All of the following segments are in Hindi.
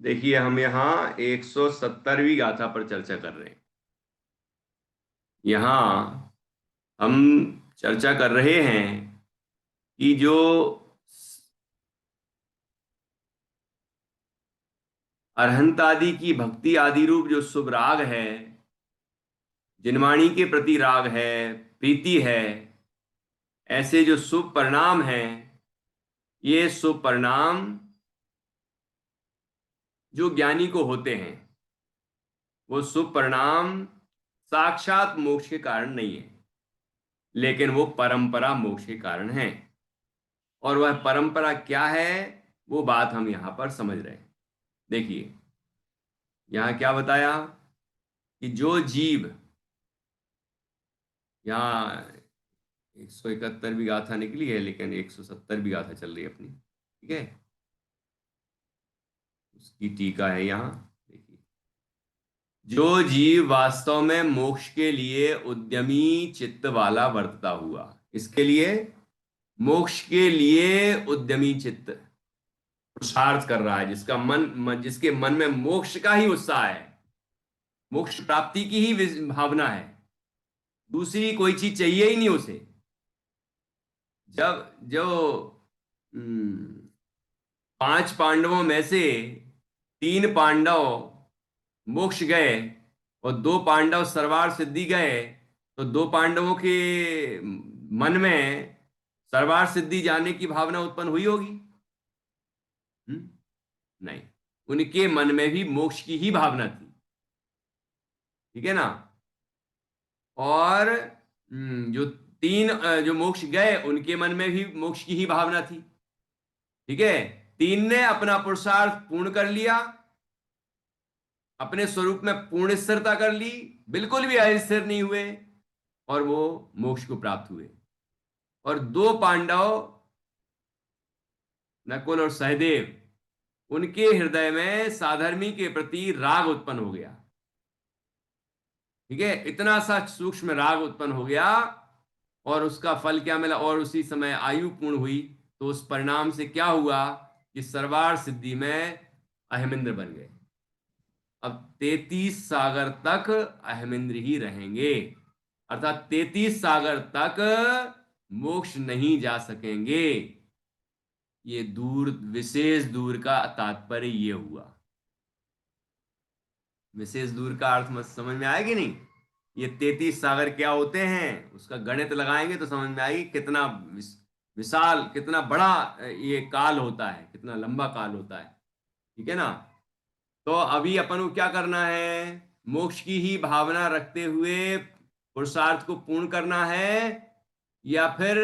देखिए, हम यहाँ 170वीं गाथा पर चर्चा कर रहे हैं। यहाँ हम चर्चा कर रहे हैं कि जो अरहंत आदि की भक्ति आदि रूप जो शुभ राग है, जिनवाणी के प्रति राग है, प्रीति है, ऐसे जो शुभ परिणाम हैं, ये शुभ परिणाम जो ज्ञानी को होते हैं, वो शुभ परिणाम साक्षात मोक्ष के कारण नहीं है, लेकिन वो परंपरा मोक्ष के कारण है। और वह परंपरा क्या है, वो बात हम यहां पर समझ रहे हैं। देखिए, यहां क्या बताया कि जो जीव, यहाँ 171वीं गाथा निकली है लेकिन 170वीं गाथा चल रही है अपनी, ठीक है। उसकी टीका है यहाँ, देखिए। जो जीव वास्तव में मोक्ष के लिए उद्यमी चित्त वाला वर्तता हुआ, इसके लिए, मोक्ष के लिए उद्यमी चित्त पुरुषार्थ कर रहा है, जिसके मन में मोक्ष का ही उत्साह है, मोक्ष प्राप्ति की ही भावना है, दूसरी कोई चीज चाहिए ही नहीं उसे। जब जो हम्म, 5 पांडवों में से 3 पांडव मोक्ष गए और 2 पांडव सर्वार सिद्धि गए, तो 2 पांडवों के मन में सर्वार सिद्धि जाने की भावना उत्पन्न हुई होगी? नहीं, उनके मन में भी मोक्ष की ही भावना थी, ठीक है ना। और जो जो मोक्ष गए उनके मन में भी मोक्ष की ही भावना थी, ठीक है। 3 ने अपना पुरुषार्थ पूर्ण कर लिया, अपने स्वरूप में पूर्ण स्थिरता कर ली, बिल्कुल भी अस्थिर नहीं हुए, और वो मोक्ष को प्राप्त हुए। और 2 पांडव, नकुल और सहदेव, उनके हृदय में साधर्मी के प्रति राग उत्पन्न हो गया, ठीक है। इतना सा सूक्ष्म राग उत्पन्न हो गया, और उसका फल क्या मिला, और उसी समय आयु पूर्ण हुई, तो उस परिणाम से क्या हुआ कि सर्वार सिद्धि में अहमिंद्र बन गए। अब 33 सागर तक अहमिंद्र ही रहेंगे, अर्थात 33 सागर तक मोक्ष नहीं जा सकेंगे। ये दूर, विशेष दूर का तात्पर्य ये हुआ। विशेष दूर का अर्थ मत समझ में आएगी नहीं? ये 33 सागर क्या होते हैं, उसका गणित लगाएंगे तो समझ में आएगी कितना विशाल, कितना बड़ा ये काल होता है, कितना लंबा काल होता है, ठीक है ना। तो अभी अपन को क्या करना है, मोक्ष की ही भावना रखते हुए पुरुषार्थ को पूर्ण करना है, या फिर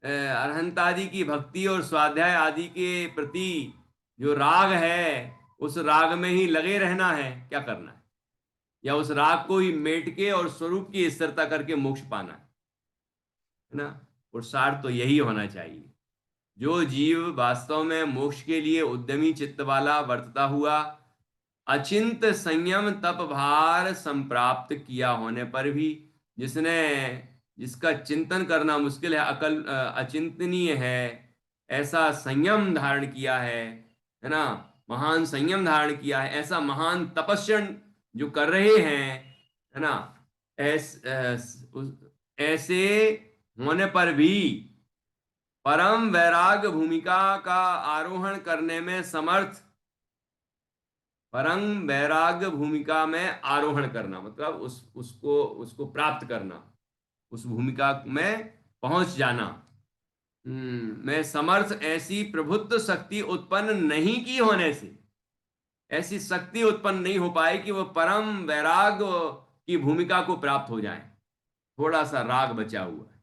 अरहंत आदि की भक्ति और स्वाध्याय आदि के प्रति जो राग है, उस राग में ही लगे रहना है, क्या करना है, या उस राग को ही मेट के और स्वरूप की स्थिरता करके मोक्ष पाना है ना। पुरुषार्थ तो यही होना चाहिए। जो जीव वास्तव में मोक्ष के लिए उद्यमी चित्त वाला वर्तता हुआ, अचिंत संयम तप भार संप्राप्त किया होने पर भी, जिसने, जिसका चिंतन करना मुश्किल है, अचिंतनीय है, ऐसा संयम धारण किया है ना, महान संयम धारण किया है, ऐसा महान तपस्यन जो कर रहे हैं, है ना, ऐसे होने पर भी परम वैराग भूमिका का आरोहण करने में समर्थ, परम वैराग्य भूमिका में आरोहण करना मतलब उसको उसको प्राप्त करना, उस भूमिका में पहुंच जाना, में समर्थ ऐसी प्रभुत्व शक्ति उत्पन्न नहीं की होने से, ऐसी शक्ति उत्पन्न नहीं हो पाए कि वो परम वैराग्य की भूमिका को प्राप्त हो जाए। थोड़ा सा राग बचा हुआ है,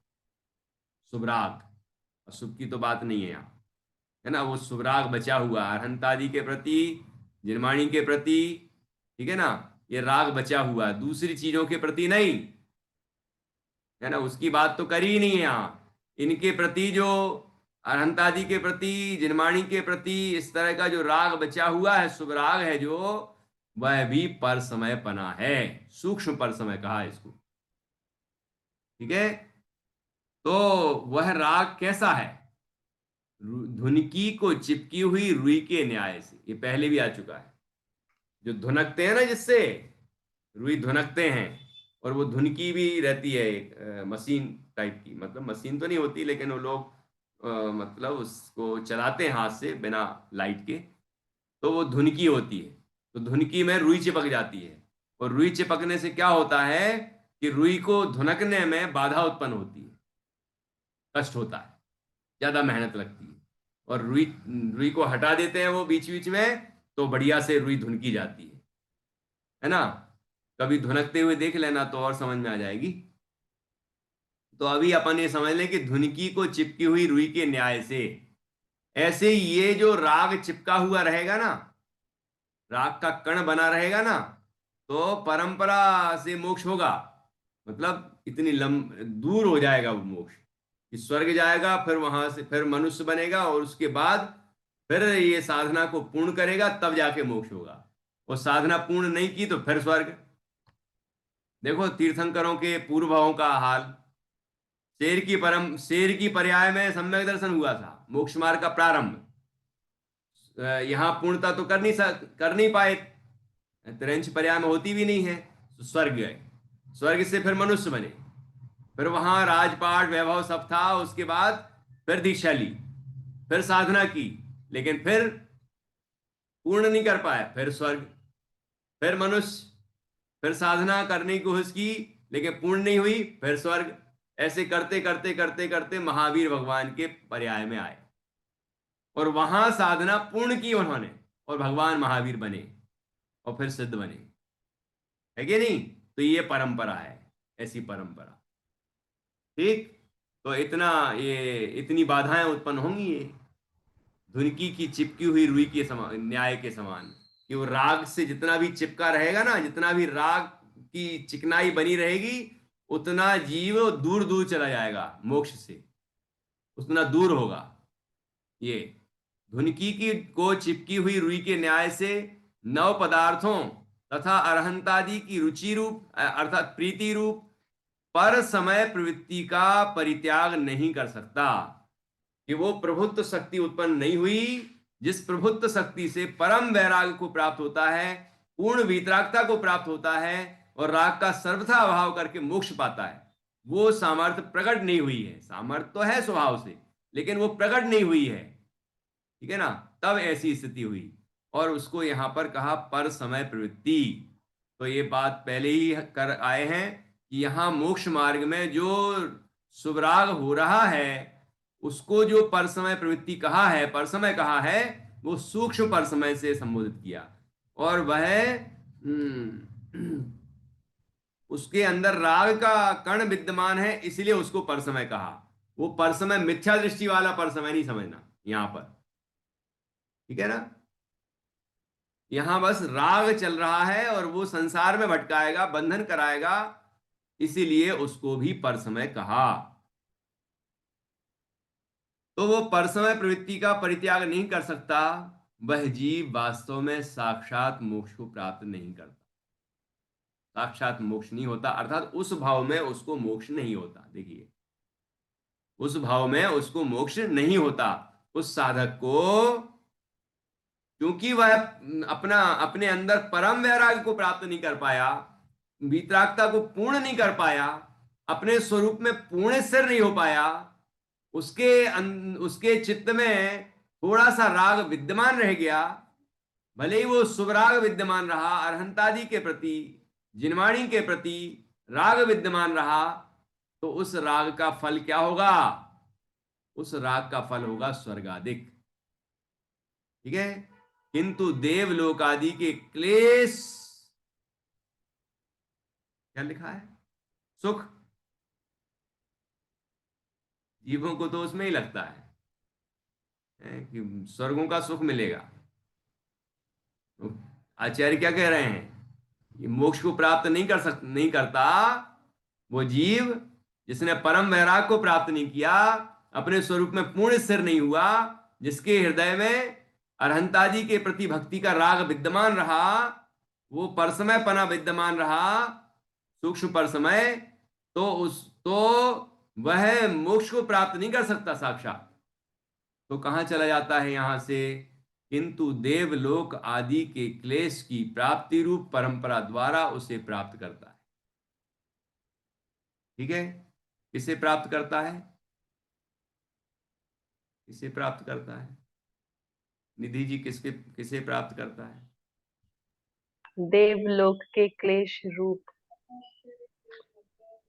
शुभ राग, अशुभ की तो बात नहीं है यहाँ, है ना। वो सुराग बचा हुआ अरहंतादि के प्रति, निर्माणी के प्रति, ठीक है ना। ये राग बचा हुआ है, दूसरी चीजों के प्रति नहीं, है ना। उसकी बात तो करी ही नहीं है यहाँ। इनके प्रति जो, अरहंतादि के प्रति, जिनमाणी के प्रति इस तरह का जो राग बचा हुआ है, शुभ राग है जो, वह भी पर समय पना है, सूक्ष्म पर समय कहा है इसको, ठीक है। तो वह राग कैसा है, धुनकी को चिपकी हुई रुई के न्याय से, ये पहले भी आ चुका है। जो धुनकते हैं ना, जिससे रुई धुनकते हैं, और वो धुनकी भी रहती है एक मशीन टाइप की, मतलब मशीन तो नहीं होती, लेकिन वो लोग मतलब उसको चलाते हैं हाथ से बिना लाइट के, तो वो धुनकी होती है। तो धुनकी में रुई चिपक जाती है, और रुई चिपकने से क्या होता है कि रुई को धुनकने में बाधा उत्पन्न होती है, कष्ट होता है, ज्यादा मेहनत लगती है। और रुई रुई को हटा देते हैं वो बीच बीच में, तो बढ़िया से रुई धुनकी जाती है ना। कभी धुनकते हुए देख लेना तो और समझ में आ जाएगी। तो अभी अपन ये समझ लें कि धुनकी को चिपकी हुई रुई के न्याय से, ऐसे ये जो राग चिपका हुआ रहेगा ना, राग का कण बना रहेगा ना, तो परंपरा से मोक्ष होगा। मतलब इतनी दूर हो जाएगा वो मोक्ष कि स्वर्ग जाएगा, फिर वहां से फिर मनुष्य बनेगा, और उसके बाद फिर ये साधना को पूर्ण करेगा, तब जाके मोक्ष होगा। और साधना पूर्ण नहीं की तो फिर स्वर्ग। देखो तीर्थंकरों के पूर्व भावों का हाल। शेर की पर्याय में सम्यक दर्शन हुआ था, मोक्ष मार्ग का प्रारंभ। यहाँ पूर्णता तो कर नहीं पाए, त्रिंश पर्याय में होती भी नहीं है, तो स्वर्ग गए। स्वर्ग से फिर मनुष्य बने, फिर वहां राजपाट वैभव सब था, उसके बाद फिर दीक्षा ली, फिर साधना की, लेकिन फिर पूर्ण नहीं कर पाए, फिर स्वर्ग, फिर मनुष्य, फिर साधना करने की कोशिश की, लेकिन पूर्ण नहीं हुई, फिर स्वर्ग। ऐसे करते करते करते करते महावीर भगवान के पर्याय में आए, और वहां साधना पूर्ण की उन्होंने, और भगवान महावीर बने, और फिर सिद्ध बने। है कि नहीं? तो ये परंपरा है, ऐसी परंपरा। ठीक। तो इतना ये इतनी बाधाएं उत्पन्न होंगी, ये धुनकी की चिपकी हुई रुई के समान, न्याय के समान, कि वो राग से जितना भी चिपका रहेगा ना, जितना भी राग की चिकनाई बनी रहेगी, उतना जीव दूर दूर चला जाएगा मोक्ष से, उतना दूर होगा। ये धुनकी की को चिपकी हुई रुई के न्याय से नव पदार्थों तथा अरहंतादि की रुचि रूप अर्थात प्रीति रूप पर समय प्रवृत्ति का परित्याग नहीं कर सकता। कि वो प्रभुत्व शक्ति उत्पन्न नहीं हुई, जिस प्रभुत्व शक्ति से परम वैराग्य को प्राप्त होता है, पूर्ण वीतरागता को प्राप्त होता है, और राग का सर्वथा अभाव करके मोक्ष पाता है, वो सामर्थ्य प्रकट नहीं हुई है। सामर्थ्य तो है स्वभाव से, लेकिन वो प्रकट नहीं हुई है। ठीक है ना? तब ऐसी स्थिति हुई, और उसको यहां पर कहा पर समय प्रवृत्ति। तो ये बात पहले ही कर आए हैं कि यहां मोक्ष मार्ग में जो सुभराग हो रहा है, उसको जो पर समय प्रवृत्ति कहा है, पर समय कहा है, वो सूक्ष्म पर समय से संबोधित किया। और वह उसके अंदर राग का कण विद्यमान है, इसलिए उसको पर समय कहा। वो पर समय मिथ्या दृष्टि वाला पर समय नहीं समझना यहां पर। ठीक है ना? यहां बस राग चल रहा है, और वो संसार में भटकाएगा, बंधन कराएगा, इसीलिए उसको भी पर समय कहा। तो वो पर समय प्रवृत्ति का परित्याग नहीं कर सकता, वह जीव वास्तव में साक्षात मोक्ष को प्राप्त नहीं करता। साक्षात मोक्ष नहीं होता, अर्थात उस भाव में उसको मोक्ष नहीं होता। देखिए, उस भाव में उसको मोक्ष नहीं होता। उस साधक को, क्योंकि वह अपना अपने अंदर परम वैराग्य को प्राप्त नहीं कर पाया, वीतरागता को पूर्ण नहीं कर पाया, अपने स्वरूप में पूर्ण स्थिर नहीं हो पाया, उसके चित्त में थोड़ा सा राग विद्यमान रह गया, भले ही वो शुभराग विद्यमान रहा, अरहंतादि के प्रति, जिनवाणी के प्रति राग विद्यमान रहा, तो उस राग का फल क्या होगा? उस राग का फल होगा स्वर्गादिक। ठीक है? किंतु देवलोक आदि के क्लेश, क्या लिखा है? सुख, जीवों को तो उसमें ही लगता है कि स्वर्गों का सुख मिलेगा। तो आचार्य क्या कह रहे हैं? ये मोक्ष को प्राप्त नहीं करता वो जीव जिसने परम वैराग को प्राप्त नहीं किया, अपने स्वरूप में पूर्ण स्थिर नहीं हुआ, जिसके हृदय में अरहंतादि के प्रति भक्ति का राग विद्यमान रहा, वो परसमय पना विद्यमान रहा, सूक्ष्म परसमय, तो वह मोक्ष को प्राप्त नहीं कर सकता साक्षात। तो कहाँ चला जाता है यहाँ से? किंतु देवलोक आदि के क्लेश की प्राप्ति रूप परंपरा द्वारा उसे प्राप्त करता है। ठीक है, किसे प्राप्त करता है? किसे प्राप्त करता है निधि जी? किसके किसे प्राप्त करता है? देवलोक के क्लेश रूप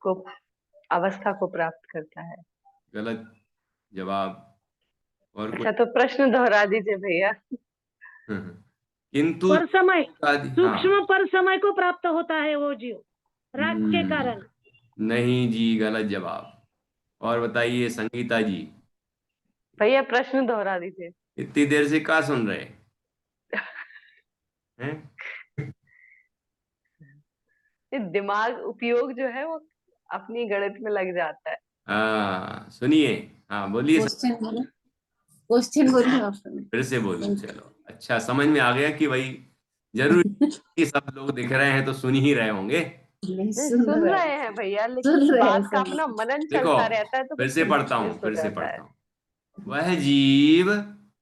को, अवस्था को प्राप्त करता है। गलत जवाब। और अच्छा, कुछ? तो प्रश्न दोहरा दीजिए भैया। किंतु पर समय, हाँ। सूक्ष्म पर समय को प्राप्त होता है वो जीव राग के कारण। नहीं जी, गलत जवाब। और बताइए संगीता जी। भैया प्रश्न दोहरा दीजिए। इतनी देर से क्या सुन रहे हैं? ये दिमाग उपयोग जो है वो अपनी गणित में लग जाता है। हाँ सुनिए, हाँ बोलिए। क्वेश्चन बोलो, क्वेश्चन बोलो आप। फिर से बोलूं? चलो, अच्छा समझ में आ गया कि भाई जरूरी कि सब लोग दिख रहे हैं तो सुन ही रहे होंगे। नहीं, नहीं, सुन सुन रहे रहे हैं, हैं भैया, सुन लेकिन रहे हैं बात का सभी। अपना मनन देखो, चलता रहता है तो फिर से पढ़ता हूँ, मिस हो फिर से जाता पढ़ता है। हूँ। वह जीव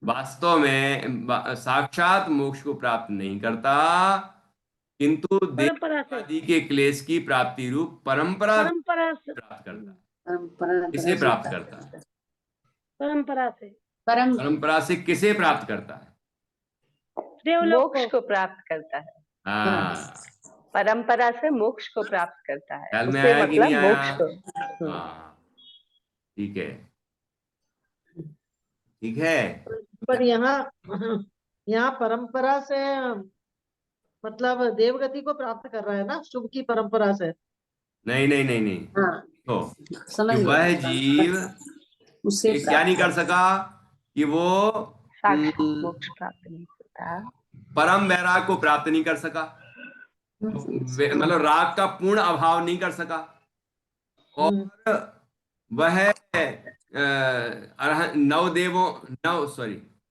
वास्तव में साक्षात मोक्ष को प्राप्त नहीं करता, किंतु परंपरा देव से, आदि के क्लेश की प्राप्ति रूप परंपरा परंपरा से, प्राप्त करता है। परंपरा किसे से प्राप्त प्राप्त करता है? करता है। परंपरा से परंपरा से किसे प्राप्त करता है? देवलोक मोक्ष को। को प्राप्त करता है। हाँ, परंपरा से मोक्ष को प्राप्त करता है, ख्याल में उसे आया कि नहीं मतलब आया? मोक्ष को। हाँ, ठीक है, ठीक है। पर यहाँ परंपरा से मतलब देवगति को प्राप्त कर रहा है ना, शुभ की परंपरा से। नहीं नहीं नहीं नहीं, हाँ, तो समझ कि वह गए। जीव उससे ये क्या नहीं कर सका कि वो साक्षात हम्म, मोक्ष प्राप्त नहीं करता। परम वैराग को प्राप्त नहीं कर सका, मतलब राग का पूर्ण अभाव नहीं कर सका, हम्म, और वह नव देवों,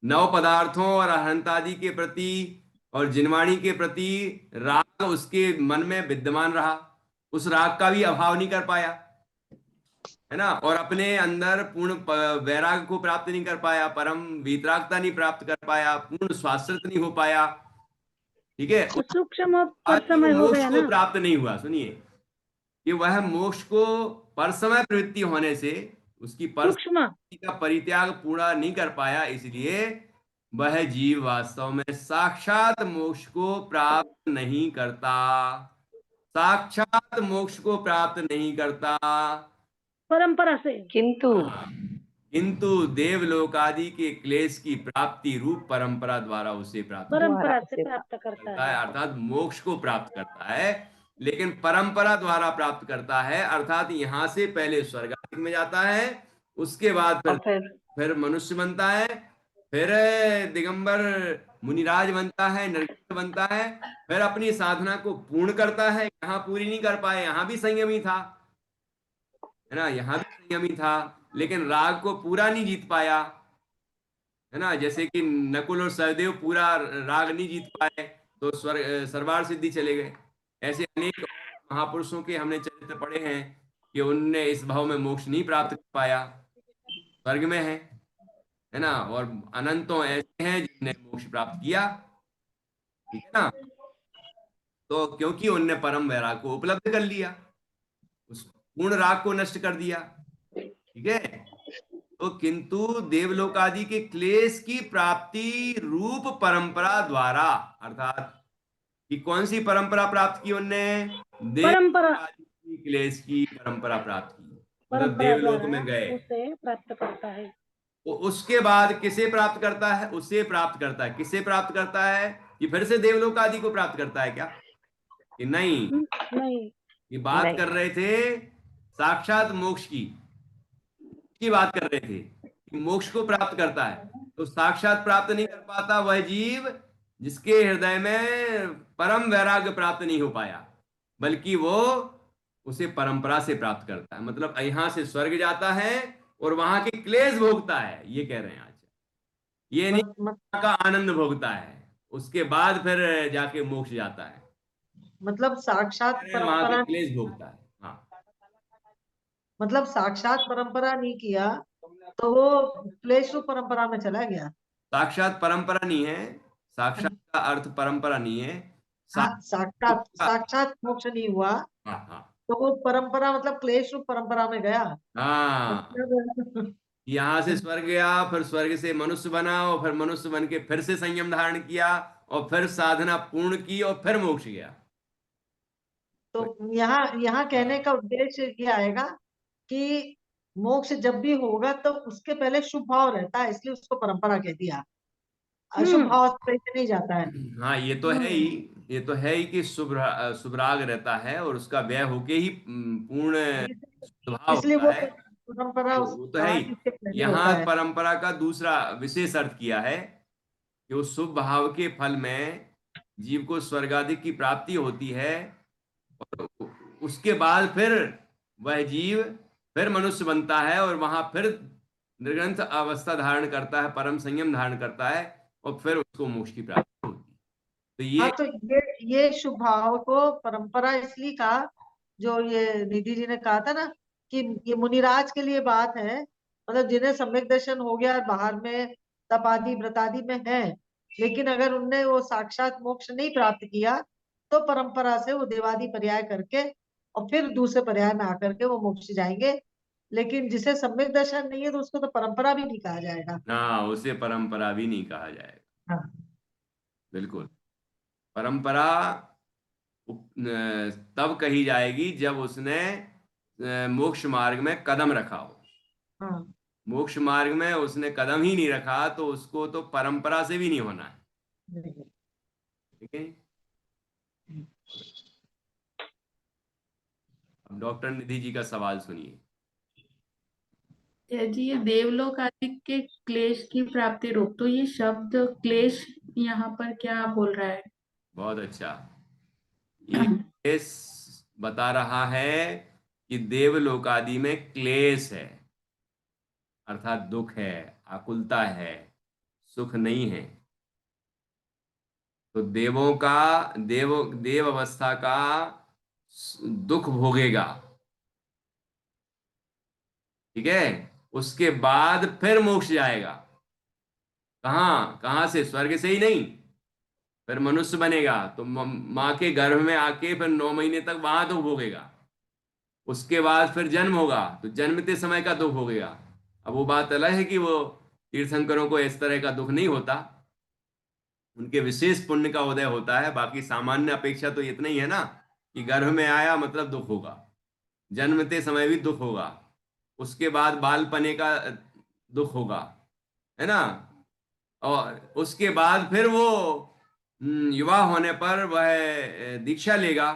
नव पदार्थों और अहंत आदि के प्रति और जिनवाणी के प्रति राग उसके मन में विद्यमान रहा, उस राग का भी अभाव नहीं कर पाया, है ना। और अपने अंदर पूर्ण वैराग को प्राप्त नहीं कर पाया, परम वीतरागता नहीं प्राप्त कर पाया, पूर्ण स्वाश्रित नहीं हो पाया। ठीक है, तो सूक्ष्म पर आज वो समय हो मोक्ष गया को ना। प्राप्त नहीं हुआ। सुनिए, कि वह मोक्ष को पर समय प्रवृत्ति होने से उसकी पर सूक्ष्म, का परित्याग पूरा नहीं कर पाया, इसलिए वह जीव वास्तव में साक्षात मोक्ष को प्राप्त नहीं करता, साक्षात मोक्ष को प्राप्त नहीं करता। परंपरा से। किंतु किंतु देवलोक आदि के क्लेश की प्राप्ति रूप परंपरा द्वारा उसे प्राप्त द्वारा परंपरा से उसे प्राप्त करता करता है, है। अर्थात मोक्ष को प्राप्त करता है, लेकिन परंपरा द्वारा प्राप्त करता है, अर्थात यहां से पहले स्वर्ग आदि में जाता है, उसके बाद और फिर फिर मनुष्य बनता है, फिर दिगंबर मुनिराज बनता है, नरक बनता है, फिर अपनी साधना को पूर्ण करता है। यहाँ पूरी नहीं कर पाए, यहाँ भी संयमी था, है ना, यहाँ भी संयमी था, लेकिन राग को पूरा नहीं जीत पाया, है ना। जैसे कि नकुल और सहदेव पूरा राग नहीं जीत पाए तो सर्वार सिद्धि चले गए। ऐसे अनेक महापुरुषों के हमने चरित्र पढ़े हैं कि उनने इस भाव में मोक्ष नहीं प्राप्त कर पाया, स्वर्ग में है ना। और अनंतों ऐसे हैं जिन्होंने मोक्ष प्राप्त किया, ठीक है ना। तो क्योंकि उनने परम वैराग को उपलब्ध कर लिया, उस पूर्ण राग को नष्ट कर दिया, ठीक है। तो किंतु देवलोक आदि के क्लेश की प्राप्ति रूप परंपरा द्वारा, अर्थात कि कौन सी परंपरा प्राप्त की उनने? परंपरा, देवलोक आदि की क्लेश की परंपरा प्राप्त की, मतलब परंपरा देवलोक द्वारा में गए। उसे प्राप्त करता है। तो उसके बाद किसे प्राप्त करता है? उसे प्राप्त करता है। किसे प्राप्त करता है? कि फिर से देवलोक आदि को प्राप्त करता है क्या? कि नहीं, नहीं, ये बात नहीं। कर रहे थे साक्षात मोक्ष की बात कर रहे थे कि मोक्ष को प्राप्त करता है, तो साक्षात प्राप्त नहीं कर पाता वह जीव जिसके हृदय में परम वैराग्य प्राप्त नहीं हो पाया, बल्कि वो उसे परंपरा से प्राप्त करता है, मतलब यहां से स्वर्ग जाता है और वहां के क्लेश भोगता है, ये कह रहे हैं आज। ये नहीं मत, वहां का आनंद भोगता है, उसके बाद फिर जाके मोक्ष जाता है, मतलब साक्षात वहां के परंपरा, क्लेश भोगता है। हाँ, मतलब साक्षात परंपरा नहीं किया, तो वो क्लेश रूप परंपरा में चला गया। साक्षात परंपरा नहीं है, साक्षात का अर्थ परंपरा नहीं है। हाँ, साक्षात साक्षात मोक्ष नहीं हुआ, हाँ हाँ तो वो परंपरा मतलब क्लेश रूप परंपरा में गया। हाँ, मतलब यहाँ से स्वर्ग गया, फिर स्वर्ग से मनुष्य बना, और फिर मनुष्य बन के फिर से संयम धारण किया, और फिर साधना पूर्ण की, और फिर मोक्ष गया। तो यहाँ यहाँ कहने का उद्देश्य ये आएगा कि मोक्ष जब भी होगा तो उसके पहले शुभ भाव रहता है, इसलिए उसको परंपरा कह दिया। अशुभ भाव से नहीं जाता है। हाँ, ये तो है ही, ये तो है ही कि शुभराग रहता है, और उसका व्यय होके ही पूर्ण स्वभाव इसलिए होता वो है। परंपरा उस वो तो है कहा ही। कि इसके पहले यहाँ होता है। परंपरा का दूसरा विशेष अर्थ किया है कि उस शुभ भाव के फल में जीव को स्वर्ग आदि की प्राप्ति होती है, और उसके बाद फिर वह जीव फिर मनुष्य बनता है, और वहां फिर निर्ग्रंथ अवस्था धारण करता है, परम संयम धारण करता है, और फिर उसको मोक्ष की प्राप्ति होती है। तो हाँ, ये तो ये शुभ भाव को परंपरा इसलिए कहा, जो ये निधि जी ने कहा था ना कि ये मुनिराज के लिए बात है, मतलब जिन्हें सम्यक दर्शन हो गया, बाहर में तप आदि व्रत आदि में है, लेकिन अगर उनने वो साक्षात मोक्ष नहीं प्राप्त किया तो परंपरा से वो देवादि पर्याय करके और फिर दूसरे पर्याय में आकर के वो मोक्ष जाएंगे। लेकिन जिसे सम्यक दर्शन नहीं है तो उसको तो परंपरा भी नहीं कहा जाएगा। ना, उसे परंपरा भी नहीं कहा जाएगा। हाँ, बिल्कुल। परंपरा तब कही जाएगी जब उसने मोक्ष मार्ग में कदम रखा हो। हाँ, मोक्ष मार्ग में उसने कदम ही नहीं रखा, तो उसको तो परंपरा से भी नहीं होना है। नहीं। ठीक है। अब डॉक्टर निधि जी का सवाल सुनिए। जी, ये देवलोक आदि के क्लेश की प्राप्ति रूप, तो ये शब्द क्लेश यहाँ पर क्या बोल रहा है? बहुत अच्छा। ये क्लेश बता रहा है कि देवलोक आदि में क्लेश है, अर्थात दुख है, आकुलता है, सुख नहीं है। तो देवों का देव अवस्था का दुख भोगेगा। ठीक है। उसके बाद फिर मोक्ष जाएगा। कहाँ कहाँ से? स्वर्ग से ही नहीं, फिर मनुष्य बनेगा तो माँ के गर्भ में आके फिर 9 महीने तक वहां दुख भोगेगा। उसके बाद फिर जन्म होगा तो जन्मते समय का दुख भोगेगा। अब वो बात अलग है कि वो तीर्थंकरों को इस तरह का दुख नहीं होता, उनके विशेष पुण्य का उदय होता है। बाकी सामान्य अपेक्षा तो इतना ही है ना कि गर्भ में आया मतलब दुख होगा, जन्मते समय भी दुख होगा, उसके बाद बालपने का दुख होगा, है ना, और उसके बाद फिर वो युवा होने पर वह दीक्षा लेगा।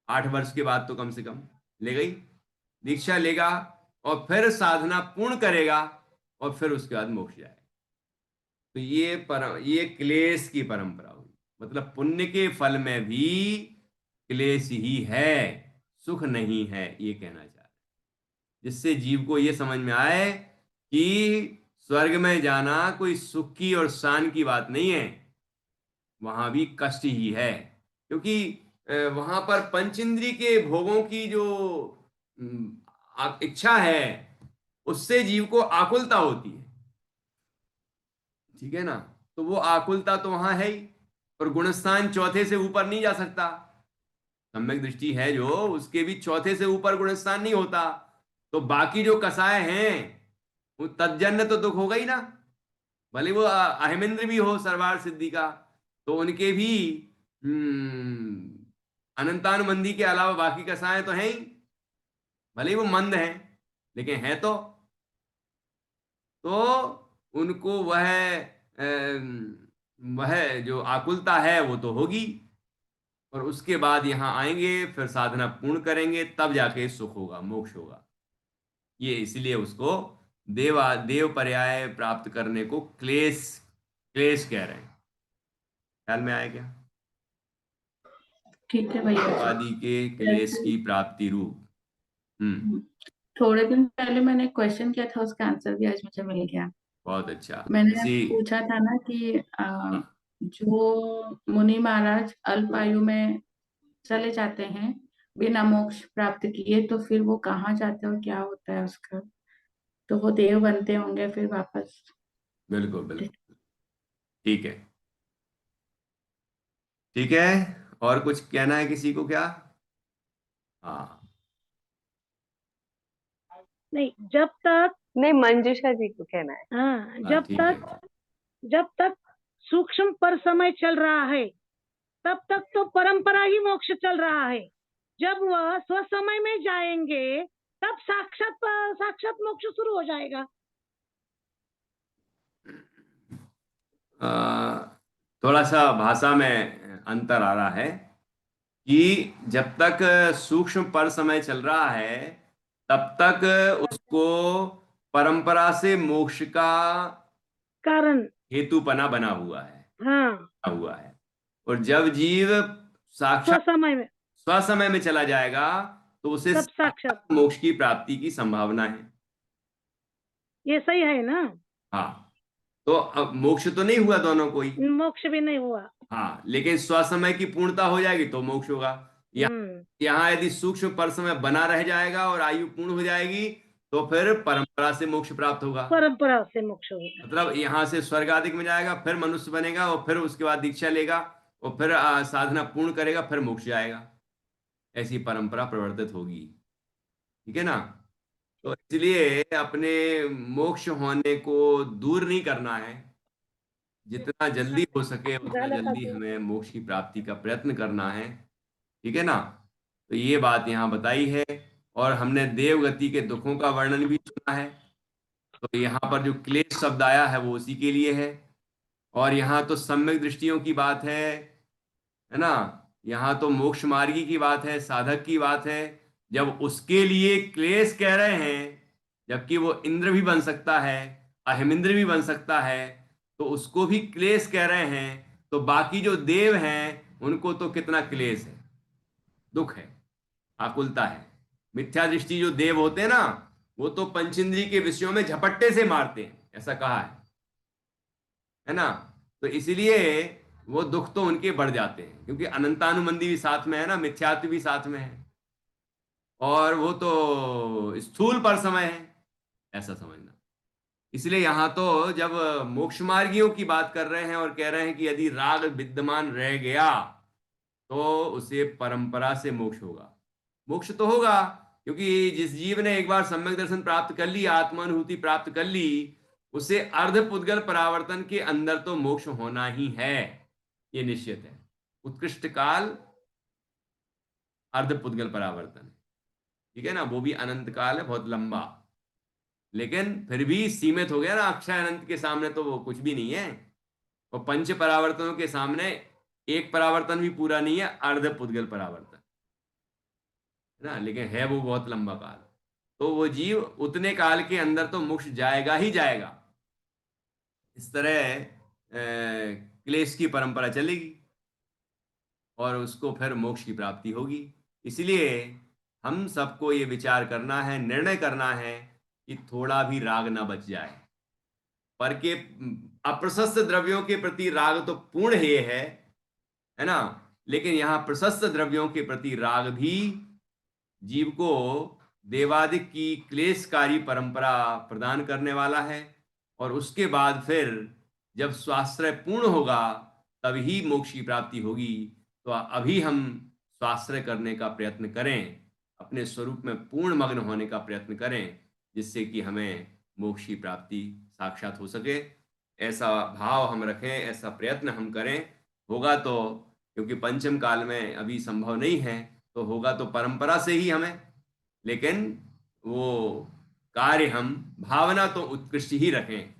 8 वर्ष के बाद तो कम से कम ले गई, दीक्षा लेगा, और फिर साधना पूर्ण करेगा, और फिर उसके बाद मोक्ष जाएगा। तो ये क्लेश की परंपरा हुई। मतलब पुण्य के फल में भी क्लेश ही है, सुख नहीं है, ये कहना चाह रहे हैं। जिससे जीव को ये समझ में आए कि स्वर्ग में जाना कोई सुख की और शान की बात नहीं है, वहां भी कष्ट ही है। क्योंकि वहां पर पंचेंद्रिय के भोगों की जो इच्छा है, उससे जीव को आकुलता होती है। ठीक है ना। तो वो आकुलता तो वहां है ही, और गुणस्थान चौथे से ऊपर नहीं जा सकता। सम्यक दृष्टि है जो, उसके भी चौथे से ऊपर गुणस्थान नहीं होता। तो बाकी जो कसाय हैं, वो तज्जन्य तो दुख होगा ही ना, भले वो अहमेंद्र भी हो सर्वार सिद्धि का, तो उनके भी अनंतानुबंधी के अलावा बाकी कसाय तो हैं ही, भले ही वो मंद हैं लेकिन है तो उनको वह जो आकुलता है वो तो होगी। और उसके बाद यहाँ आएंगे, फिर साधना पूर्ण करेंगे, तब जाके सुख होगा, मोक्ष होगा। ये इसलिए उसको देव पर्याय प्राप्त करने को क्लेश क्लेश कह रहे हैं। ख्याल में आया क्या? ठीक है भैया जी। आदि के क्लेश की प्राप्ति रूप। थोड़े दिन पहले मैंने क्वेश्चन किया था, उसका आंसर भी आज मुझे मिल गया। बहुत अच्छा। मैंने पूछा था ना कि जो मुनि महाराज अल्प आयु में चले जाते हैं बिना मोक्ष प्राप्त किए, तो फिर वो कहाँ जाते हैं और क्या होता है उसका? तो वो देव बनते होंगे फिर वापस। बिल्कुल बिल्कुल। ठीक है, ठीक है। और कुछ कहना है किसी को क्या? हाँ नहीं, जब तक, नहीं, मंजूषा जी को कहना है। हाँ, हाँ, ठीक है। जब तक सूक्ष्म पर समय चल रहा है, तब तक तो परंपरा ही मोक्ष चल रहा है। जब वह स्वसमय में जाएंगे, तब साक्षात मोक्ष शुरू हो जाएगा। थोड़ा सा भाषा में अंतर आ रहा है कि जब तक सूक्ष्म पर समय चल रहा है तब तक उसको परंपरा से मोक्ष का कारण, हेतुपना बना हुआ है, हाँ, बना हुआ है। और जब जीव साक्षात स्वसमय में, स्वसमय में चला जाएगा तो उसे तब साक्षात। साक्षात मोक्ष की प्राप्ति की संभावना है। ये सही है ना? हाँ, तो अब मोक्ष तो नहीं हुआ दोनों कोई। मोक्ष भी नहीं हुआ। हाँ, लेकिन स्वसमय की पूर्णता हो जाएगी तो मोक्ष होगा। हम्म। यहाँ यदि सूक्ष्म पर समय बना रह जाएगा और आयु पूर्ण हो जाएगी तो फिर परंपरा से मोक्ष प्राप्त होगा। परंपरा से मोक्ष होगा। मतलब यहाँ से स्वर्ग आदि में जाएगा, फिर मनुष्य बनेगा और फिर उसके बाद दीक्षा लेगा और फिर साधना पूर्ण करेगा, फिर मोक्ष जाएगा। ऐसी परंपरा प्रवर्तित होगी। ठीक है ना? तो इसलिए अपने मोक्ष होने को दूर नहीं करना है। जितना जल्दी हो सके उतना झालं का जल्दी दूर? हमें मोक्ष की प्राप्ति का प्रयत्न करना है। ठीक है ना? तो ये बात यहाँ बताई है। और हमने देवगति के दुखों का वर्णन भी सुना है। तो यहाँ पर जो क्लेश शब्द आया है वो उसी के लिए है। और यहाँ तो सम्यक दृष्टियों की बात है ना? यहाँ तो मोक्ष मार्गी की बात है, साधक की बात है। जब उसके लिए क्लेश कह रहे हैं, जबकि वो इंद्र भी बन सकता है, अहिमिंद्र भी बन सकता है, तो उसको भी क्लेश कह रहे हैं, तो बाकी जो देव हैं उनको तो कितना क्लेश है, दुख है, आकुलता है। मिथ्या दृष्टि जो देव होते हैं ना, वो तो पंचेंद्रिय के विषयों में झपट्टे से मारते हैं, ऐसा कहा है ना? तो इसीलिए वो दुख तो उनके बढ़ जाते हैं, क्योंकि अनंतानुमंदी भी साथ में है ना, मिथ्यात्व भी साथ में है, और वो तो स्थूल पर समय है, ऐसा समझना। इसलिए यहां तो जब मोक्ष मार्गियों की बात कर रहे हैं और कह रहे हैं कि यदि राग विद्यमान रह गया तो उसे परंपरा से मोक्ष होगा। मोक्ष तो होगा, क्योंकि जिस जीव ने एक बार सम्यक दर्शन प्राप्त कर ली, आत्मानुभूति प्राप्त कर ली, उसे अर्ध पुद्गल परावर्तन के अंदर तो मोक्ष होना ही है, ये निश्चित है। उत्कृष्ट काल अर्ध पुद्गल परावर्तन, ठीक है ना? वो भी अनंत काल है, बहुत लंबा, लेकिन फिर भी सीमित हो गया ना। अक्षय अनंत के सामने तो वो कुछ भी नहीं है। और पंच परावर्तनों के सामने एक परावर्तन भी पूरा नहीं है, अर्ध पुद्गल परावर्तन है ना, लेकिन है वो बहुत लंबा काल। तो वो जीव उतने काल के अंदर तो मोक्ष जाएगा ही जाएगा। इस तरह क्लेश की परंपरा चलेगी और उसको फिर मोक्ष की प्राप्ति होगी। इसलिए हम सबको ये विचार करना है, निर्णय करना है कि थोड़ा भी राग ना बच जाए। पर के अप्रशस्त द्रव्यों के प्रति राग तो पूर्ण ही है ना? लेकिन यहाँ प्रशस्त द्रव्यों के प्रति राग भी जीव को देवादिक की क्लेशकारी परंपरा प्रदान करने वाला है। और उसके बाद फिर जब स्वाश्रय पूर्ण होगा तभी मोक्ष की प्राप्ति होगी। तो अभी हम स्वाश्रय करने का प्रयत्न करें, अपने स्वरूप में पूर्ण मग्न होने का प्रयत्न करें, जिससे कि हमें मोक्ष की प्राप्ति साक्षात हो सके। ऐसा भाव हम रखें, ऐसा प्रयत्न हम करें। होगा तो, क्योंकि पंचम काल में अभी संभव नहीं है, तो होगा तो परंपरा से ही हमें, लेकिन वो कार्य हम भावना तो उत्कृष्ट ही रखें।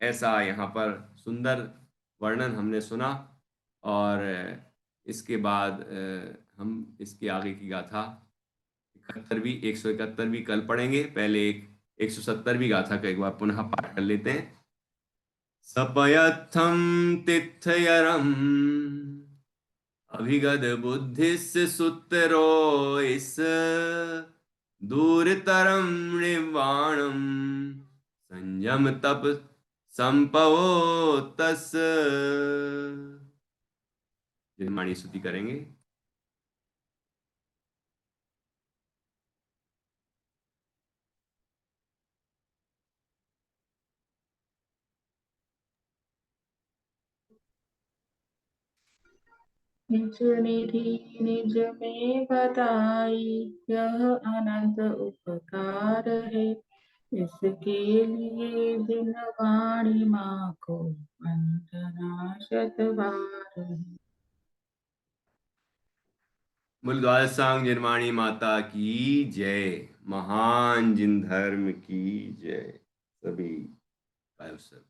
ऐसा यहाँ पर सुंदर वर्णन हमने सुना। और इसके बाद हम इसके आगे की गाथा 71वीं 171वीं कल पढ़ेंगे। पहले एक 170वीं गाथा का एक बार पुनः पाठ कर लेते हैं। सपयत्थम तिथयरम अभिगत बुद्धिस सुतरो इस दूरतरम निर्वाणम संयम तप संपवो तस। निर्माणी स्तुति करेंगे। निज निधि निज में बताई, यह अनंत उपकार है। इसके लिए जिन वाणी माँ को वंदना शतबार है। बोल द्वादशांग निर्माणी माता की जय, महान जिन धर्म की जय। सभी गायब सब।